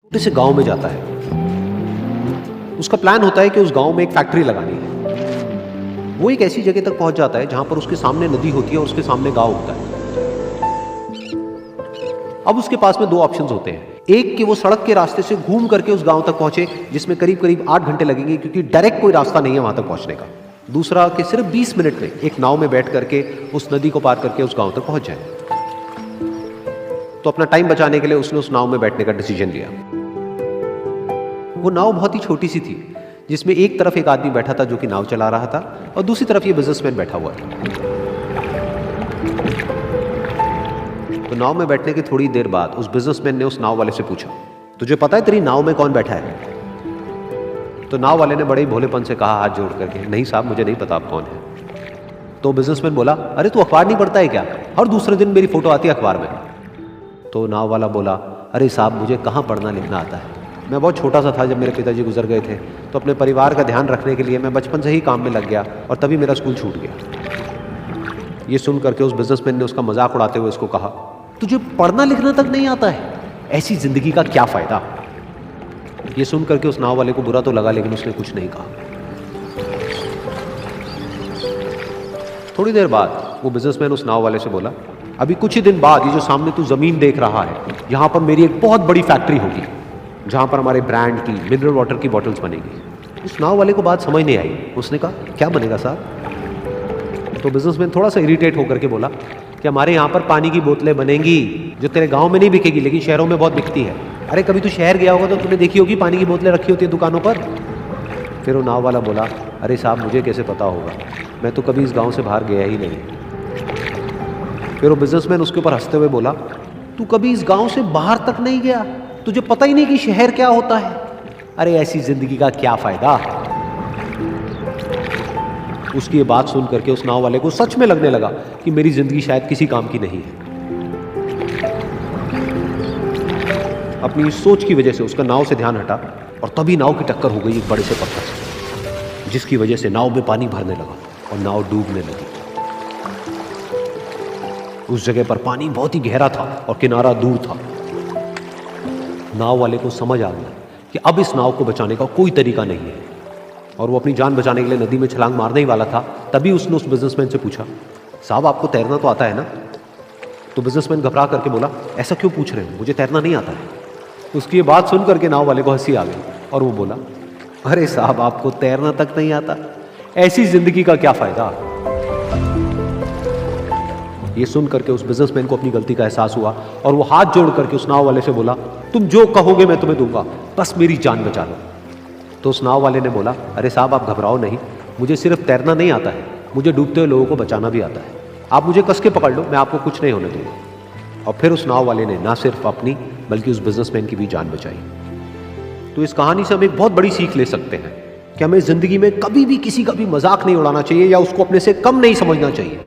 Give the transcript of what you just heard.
छोटे से गांव में जाता है। उसका प्लान होता है कि उस गांव में एक फैक्ट्री लगानी है। वो एक ऐसी जगह तक पहुंच जाता है जहां पर उसके सामने नदी होती है और उसके सामने गांव होता है। अब उसके पास में दो ऑप्शंस होते हैं। एक कि वो सड़क के रास्ते से घूम करके उस गांव तक पहुंचे, जिसमें करीब करीब 8 घंटे लगेंगे, क्योंकि डायरेक्ट कोई रास्ता नहीं है वहां तक पहुंचने का। दूसरा कि सिर्फ 20 मिनट में एक नाव में बैठ करके उस नदी को पार करके उस गांव तक पहुंच जाए। तो अपना टाइम बचाने के लिए उसने उस नाव में बैठने का डिसीजन लिया। वो नाव बहुत ही छोटी सी थी, जिसमें एक तरफ एक आदमी बैठा था जो कि नाव चला रहा था, और दूसरी तरफ ये बिजनेसमैन बैठा हुआ था। तो नाव में बैठने की थोड़ी देर बाद उस बिजनेसमैन ने उस नाव वाले से पूछा, तुझे पता है तेरी नाव में कौन बैठा है? तो नाव वाले ने बड़े ही भोलेपन से कहा, हाथ जोड़ करके, नहीं साहब, मुझे नहीं पता आप कौन है। तो बिजनेसमैन बोला, अरे तू अखबार नहीं पढ़ता है क्या? हर दूसरे दिन मेरी फोटो आती है अखबार में। तो नाव वाला बोला, अरे साहब, मुझे कहाँ पढ़ना लिखना आता है। मैं बहुत छोटा सा था जब मेरे पिताजी गुजर गए थे, तो अपने परिवार का ध्यान रखने के लिए मैं बचपन से ही काम में लग गया, और तभी मेरा स्कूल छूट गया। ये सुन करके उस बिजनेसमैन ने उसका मजाक उड़ाते हुए उसको कहा, तुझे पढ़ना लिखना तक नहीं आता है, ऐसी जिंदगी का क्या फायदा? ये सुन करके उस नाव वाले को बुरा तो लगा, लेकिन उसने कुछ नहीं कहा। थोड़ी देर बाद वो बिजनेसमैन उस नाव वाले से बोला, अभी कुछ ही दिन बाद ये जो सामने तू जमीन देख रहा है, यहां पर मेरी एक बहुत बड़ी फैक्ट्री होगी, जहां पर हमारे ब्रांड की मिनरल वाटर की बॉटल्स बनेगी। उस नाव वाले को बात समझ नहीं आई। उसने कहा, क्या बनेगा साहब? तो बिजनेसमैन थोड़ा सा इरिटेट होकर के बोला कि हमारे यहाँ पर पानी की बोतलें बनेंगी, जो तेरे गांव में नहीं बिकेगी लेकिन शहरों में बहुत बिकती है। अरे कभी तू शहर गया होगा तो तूने देखी होगी पानी की बोतलें रखी होती है दुकानों पर। फिर वो नाव वाला बोला, अरे साहब, मुझे कैसे पता होगा, मैं तो कभी इस गाँव से बाहर गया ही नहीं। फिर वो बिजनेसमैन उसके ऊपर हंसते हुए बोला, तू कभी इस गांव से बाहर तक नहीं गया, तुझे पता ही नहीं कि शहर क्या होता है? अरे ऐसी जिंदगी का क्या फायदा? उसकी ये बात सुन करके उस नाव वाले को सच में लगने लगा कि मेरी जिंदगी शायद किसी काम की नहीं है। अपनी सोच की वजह से उसका नाव से ध्यान हटा, और तभी नाव की टक्कर हो गई एक बड़े से पत्थर से, जिसकी वजह से नाव में पानी भरने लगा और नाव डूबने लगी। उस जगह पर पानी बहुत ही गहरा था और किनारा दूर था। नाव वाले को समझ आ गया कि अब इस नाव को बचाने का कोई तरीका नहीं है, और वो अपनी जान बचाने के लिए नदी में छलांग मारने ही वाला था। तभी उसने उस बिजनेसमैन से पूछा, साहब, आपको तैरना तो आता है ना? तो बिजनेसमैन घबरा करके बोला, ऐसा क्यों पूछ रहे हो, मुझे तैरना नहीं आता है। उसकी ये बात सुन करके नाव वाले को हंसी आ गई, और वो बोला, अरे साहब, आपको तैरना तक नहीं आता, ऐसी जिंदगी का क्या फायदा? ये सुन करके उस बिजनेसमैन को अपनी गलती का एहसास हुआ, और वो हाथ जोड़ करके उस नाव वाले से बोला, तुम जो कहोगे मैं तुम्हें दूंगा, बस मेरी जान बचा लो। तो उस नाव वाले ने बोला, अरे साहब, आप घबराओ नहीं, मुझे सिर्फ तैरना नहीं आता है, मुझे डूबते हुए लोगों को बचाना भी आता है। आप मुझे कस के पकड़ लो, मैं आपको कुछ नहीं होने दूंगा। और फिर उस नाव वाले ने ना सिर्फ अपनी बल्कि उस बिजनेसमैन की भी जान बचाई। तो इस कहानी से हम एक बहुत बड़ी सीख ले सकते हैं कि हमें जिंदगी में कभी भी किसी का भी मजाक नहीं उड़ाना चाहिए, या उसको अपने से कम नहीं समझना चाहिए।